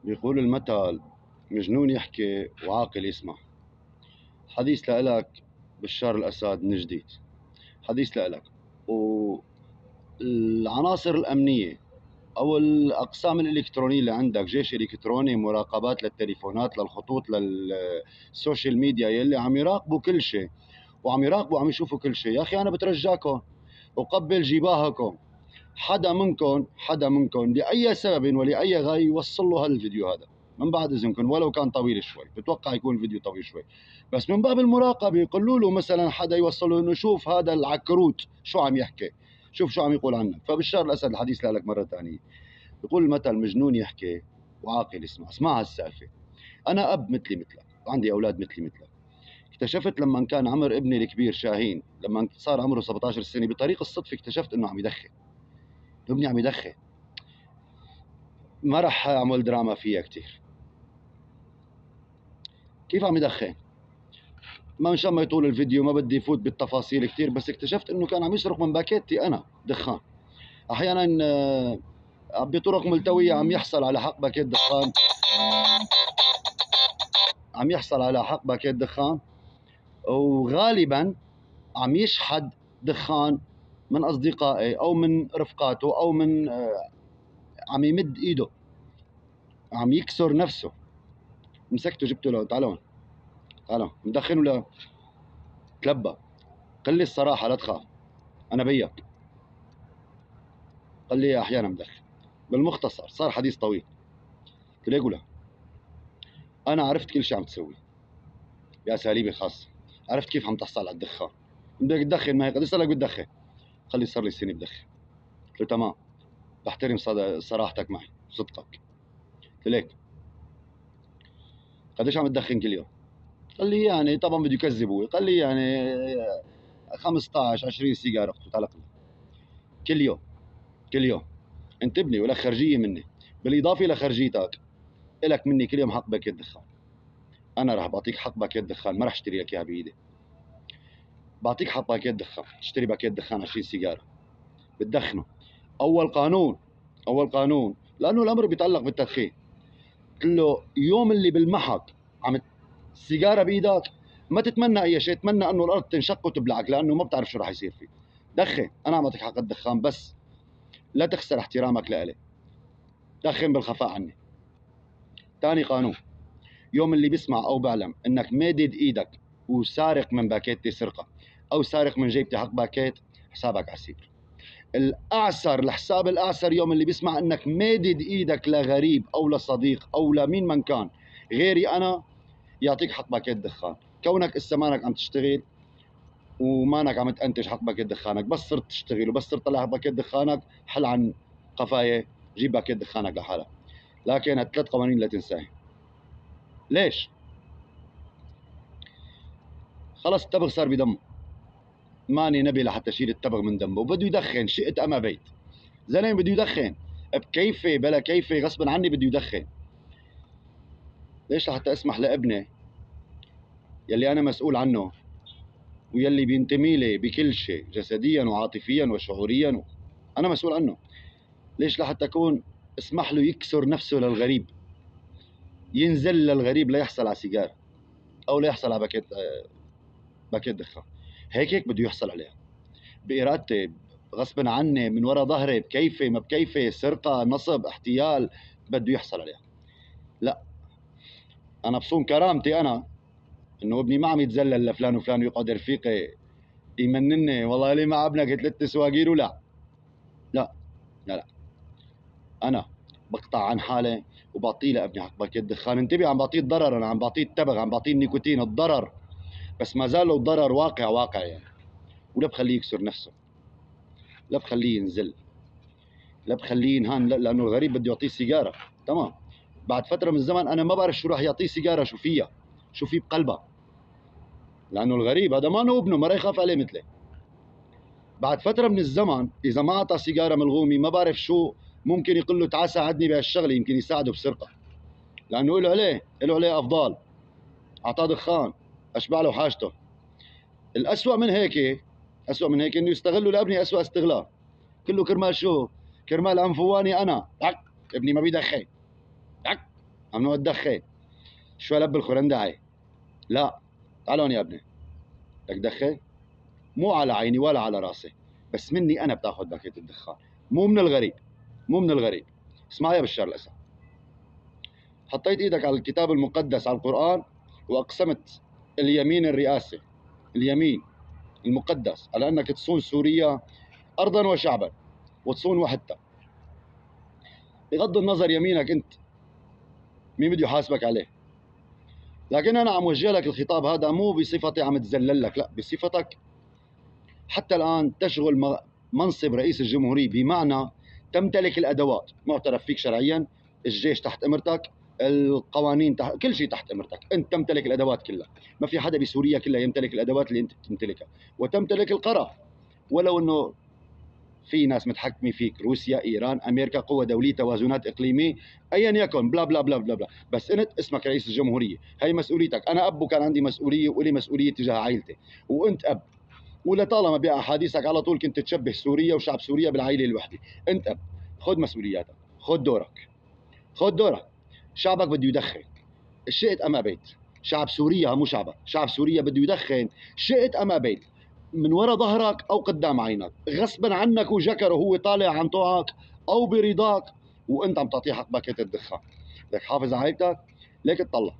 بيقول المثل مجنون يحكي وعاقل يسمع. حديث لإلك بشار الأسد من جديد، حديث لإلك. والعناصر الأمنية أو الأقسام الإلكترونية اللي عندك، جيش إلكتروني، مراقبات للتليفونات، للخطوط، للسوشيال ميديا، يلي عم يراقبوا كل شيء وعم يراقبوا وعم يشوفوا كل شيء. يا أخي أنا بترجاكم وقبل جباهكم، حدا منكم لأي سبب ولأي غاية يوصل له هالفيديو هذا من بعد إذنكم، ولو كان طويل شوي، بتوقع يكون الفيديو طويل شوي، بس من باب المراقبة يقولوا له مثلا حدا يوصل له إنه شوف هذا العكروت شو عم يحكي، شوف شو عم يقول عنك. فبشار الأسد الحديث لك مرة ثانية. يقول المثل مجنون يحكي وعاقل يسمع. اسمع هالسالفة. أنا أب مثلي مثلك وعندي أولاد مثلي مثلك. اكتشفت لما كان عمر ابني الكبير شاهين، لما صار عمره 17 سنة، بطريق الصدفة اكتشفت إنه عم يدخن. ابني عم يدخن. ما راح اعمل دراما فيها كتير. كيف عم يدخن؟ ما ان شاء الله يطول الفيديو، ما بدي فوت بالتفاصيل كتير، بس اكتشفت انه كان عم يسرق من باكيتي انا دخان. احيانا بطرق ملتوية عم يحصل على حق باكيت دخان، وغالبا عم يشحد دخان من اصدقائي او من رفقاته او من عم يمد ايده، عم يكسر نفسه. مسكته جبته له، تعالوا مدخن ولا تلبى؟ قل لي الصراحة لا تخاف، أنا بيك. قال لي أحيانا مدخن. بالمختصر صار حديث طويل. قلت له لا، أنا عرفت كل شيء عم تسوي بأساليبي الخاصة، عرفت كيف عم تحصل على الدخان. بدك تدخن؟ ما هي قد صار لك بتدخن؟ قال لي صار لي سنة بدخن. قلت له تمام، بحترم صراحتك معي وصدقك. قلت له ليك قديش عم تدخن كل يوم؟ قال لي يعني طبعا بده يكذبوا، قال لي يعني 15 20 سيجاره. قلت له تعال كل يوم انتبني ولا خرجيه مني، بالاضافه لخرجيتك الك مني كل يوم حق باكيت دخان. انا راح بعطيك حق باكيت دخان، ما راح اشتري لك اياها بايدي، بعطيك حق باكيت دخان، تشتري باكيت دخان 20 سيجاره بتدخنه. اول قانون لانه الامر بيتعلق بالتدخين. قلت له يوم اللي بلمحك عم السيجاره بايدك ما تتمنى اي شيء، تتمنى انه الارض تنشق وتبلعك، لانه ما بتعرف شو راح يصير فيه. دخن، انا عم اعطيك حق الدخان، بس لا تخسر احترامك لإلي، دخن بالخفاء عني. ثاني قانون، يوم اللي بيسمع او بعلم انك مادد ايدك وسارق من باكيتي سرقه، او سارق من جيبتي حق باكيت، حسابك عسير. الحساب الاعسر يوم اللي بيسمع انك مادد ايدك لغريب او لصديق او لمين من كان غيري انا، يعطيك حق باكيت دخان. كونك اسا مانك عم تشتغل ومانك عم تنتج حق باكيت دخانك، بس صرت تشتغل وبس صرت طلع باكيت دخانك، حل عن قفاية، جيب باكيت دخانك لحالك. لكن الثلاث قوانين لا تنساهم. ليش؟ خلص التبغ صار بدمه، ماني نبي لحتى اشيل التبغ من دمه، وبده يدخن شئت ام ابيت. زلمه بده يدخن بكيفي بلا كيفي غصبا عني بده يدخن. ليش؟ لحتى اسمح لابني يلي انا مسؤول عنه ويلي بينتمي لي بكل شيء جسديا وعاطفيا وشعوريا، انا مسؤول عنه. ليش؟ لحتى اكون اسمح له يكسر نفسه للغريب، ينزل للغريب ليحصل على سيجاره او ليحصل على باكيت دخان. هيك بده يحصل عليها بإرادتي، غصبا عني، من وراء ظهري، بكيفي ما بكيفي، سرقة، نصب، احتيال، بده يحصل عليها. لا، أنا بصون كرامتي أنا إنه ابني ما عم يتذلل لفلان وفلان ويقعد رفيقي يمنني والله لي مع ابنك 3 سواقير. ولا لا لا لا، أنا بقطع عن حالي وبعطيه لابني حق باكيت دخان. انتبه، عم بعطيه الضرر، أنا عم بعطيه التبغ، عم بعطيه النيكوتين، الضرر، بس ما زال الضرر واقع يعني. ولا بخليه يكسر نفسه، لا بخليه ينزل، لا بخليه ينهان، لانه الغريب بده يعطيه سيجاره. تمام، بعد فتره من الزمن انا ما بعرف شو راح يعطيه سيجاره، شو فيها، شو في بقلبها، لانه الغريب هذا ما ابنه، ما راح يخاف عليه مثلي. بعد فتره من الزمن اذا ما اعطى سيجاره ملغومه، ما بعرف شو ممكن يقول له تعال ساعدني بهالشغله، يمكن يساعده بسرقه، لانه له عليه افضال، اعطاه دخان، اشبع له حاجته. الاسوء من هيك انه يستغلوا لابني اسوء استغلال، كله كرمال شو؟ كرمال انفواني انا. ابني ما بيدخن، ممنوع تدخن. شو لب الخرندعي؟ لا، تعال هون يا ابني، بدك تدخن؟ مو على عيني ولا على راسي، بس مني انا بتاخذ باكيت الدخان، مو من الغريب، مو من الغريب. اسمع يا بشار الاسد، حطيت ايدك على الكتاب المقدس، على القرآن، واقسمت اليمين الرئاسي، اليمين المقدس، على انك تصون سوريا ارضا وشعبا وتصون وحدتها. بغض النظر يمينك انت مين بده يحاسبك عليه، لكن انا عم وجه لك الخطاب هذا مو بصفتي عم تذلل لك، لا، بصفتك حتى الان تشغل منصب رئيس الجمهورية، بمعنى تمتلك الادوات، معترف فيك شرعيا، الجيش تحت امرتك، القوانين تحت، كل شيء تحت امرتك، انت تمتلك الادوات كلها. ما في حدا بسوريا كلها يمتلك الادوات اللي انت تمتلكها، وتمتلك القرار. ولو انه في ناس متحكمه فيك، روسيا، ايران، امريكا، قوى دوليه، توازنات اقليميه، ايا يكن، بلا بلا بلا بلا بلا، بس انت اسمك رئيس الجمهوريه، هي مسؤوليتك. انا اب وكان عندي مسؤوليه، ولي مسؤوليه تجاه عائلتي، وانت اب، ولطالما باحاديثك على طول كنت تشبه سوريا وشعب سوريا بالعائله الوحده. انت اب، خذ مسؤولياتك، خذ دورك، خذ دورك. شعبك بده يدخن، شئت ام ابيت. شعب سوريا مو شعبك، شعب سوريا بده يدخن شئت ام ابيت، من وراء ظهرك او قدام عينك، غصبا عنك وجكره، هو طالع عن طوعك او برضاك، وانت عم تعطيه حق باكيت الدخان. بدك حافظ على عائلتك، ليك تطلع